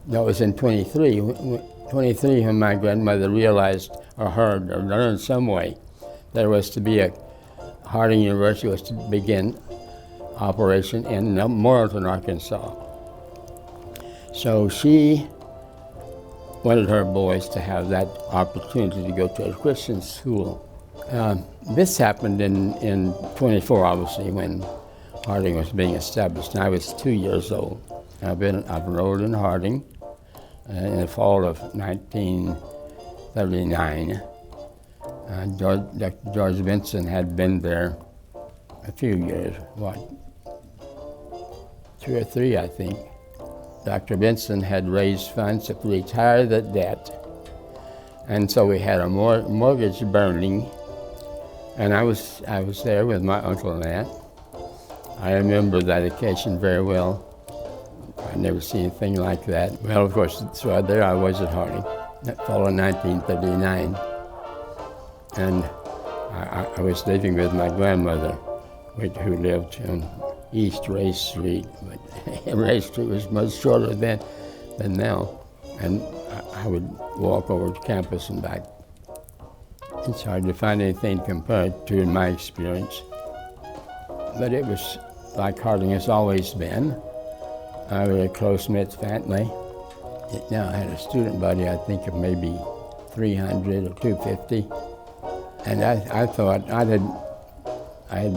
That was in 23. 23 when my grandmother realized or heard or learned some way there was to be a Harding University was to begin operation in Morrilton, Arkansas. So she wanted her boys to have that opportunity to go to a Christian school. This happened in 24, obviously, when Harding was being established, and I was 2 years old. I've enrolled in Harding in the fall of 1939. Dr. George Vinson had been there a few years, 2 or 3, I think. Dr. Vinson had raised funds to retire the debt, and so we had a mortgage burning, and I was there with my uncle and aunt. I remember that occasion very well. I'd never seen anything like that. Well, of course, so there I was at Harding, that fall of 1939. And I was living with my grandmother, who lived on East Ray Street, but Ray Street was much shorter then than now. And I would walk over to campus and back. It's hard to find anything compared to in my experience. But it was like Harding has always been, a very close-knit family. Now I had a student body, I think of maybe 300 or 250. And I thought I had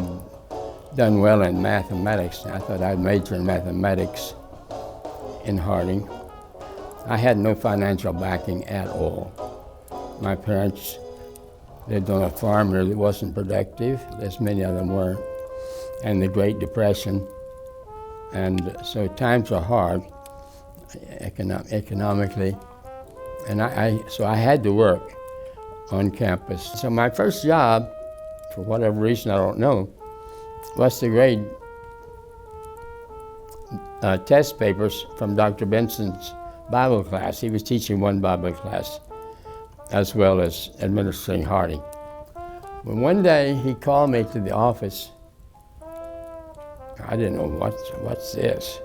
done well in mathematics. I thought I'd major in mathematics in Harding. I had no financial backing at all. My parents lived on a farm that wasn't productive, as many of them were, and the Great Depression. And so times were hard economically. And so I had to work on campus. So my first job, for whatever reason I don't know, was to grade test papers from Dr. Benson's Bible class. He was teaching one Bible class as well as administering Harding. When one day he called me to the office, I didn't know what's this.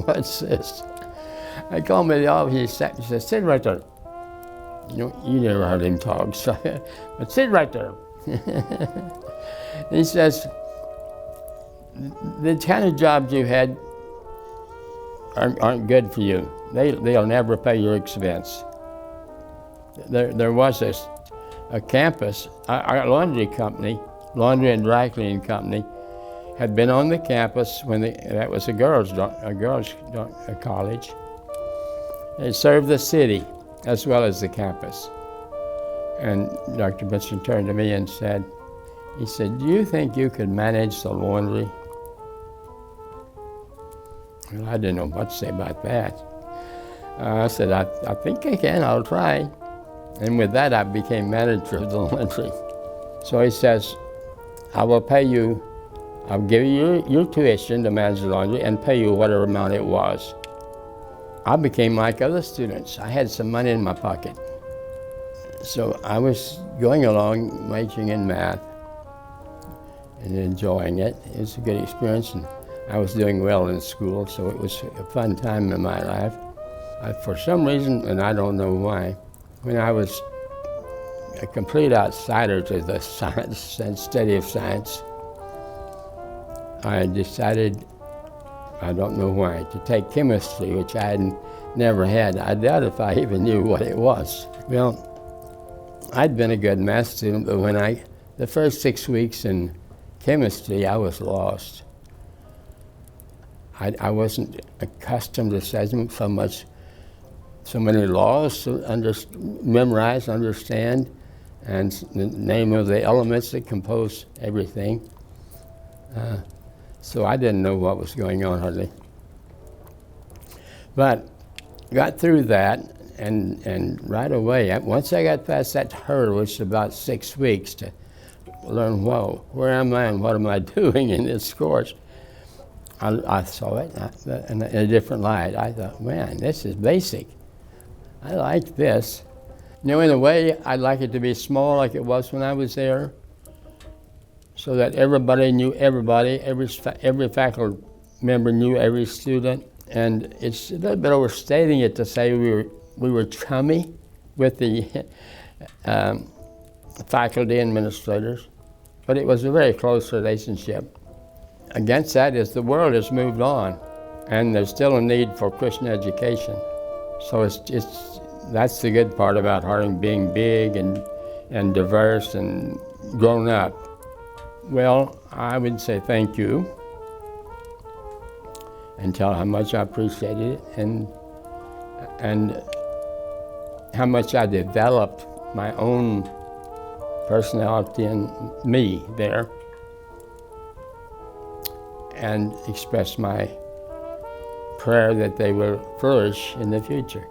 What's this? I called him to the office. He said, "Sit right there." You never heard him talk, so, but sit right there. He says, "The kind of jobs you had aren't good for you. They'll never pay your expense." There was a campus, our laundry company, laundry and dry cleaning company, had been on the campus when that was a girls' college. It served the city as well as the campus. And Dr. Benson turned to me and said, "Do you think you could manage the laundry?" Well, I didn't know what to say about that. I said, I think I can, I'll try. And with that, I became manager of the laundry. So he says, I'll give you your tuition to manage the laundry and pay you whatever amount it was. I became like other students. I had some money in my pocket. So I was going along, majoring in math and enjoying it. It was a good experience, and I was doing well in school, so it was a fun time in my life. For some reason, and I don't know why, when I was a complete outsider to the science and study of science, I decided, I don't know why, to take chemistry, which I had never had. I doubt if I even knew what it was. Well, I'd been a good math student, but when the first 6 weeks in chemistry, I was lost. I wasn't accustomed to studying so many laws to memorize, understand, and the name of the elements that compose everything. So I didn't know what was going on hardly. But got through that, and right away, once I got past that hurdle, which is about 6 weeks to learn, whoa, where am I and what am I doing in this course? I saw it in a different light. I thought, man, this is basic. I like this. In a way, I'd like it to be small like it was when I was there, so that everybody knew everybody, every faculty member knew every student. And it's a little bit overstating it to say we were chummy with the faculty administrators, but it was a very close relationship. Against that is the world has moved on, and there's still a need for Christian education. So that's the good part about Harding being big and diverse and grown up. Well, I would say thank you and tell how much I appreciated it and how much I developed my own personality and me there, and express my prayer that they will flourish in the future.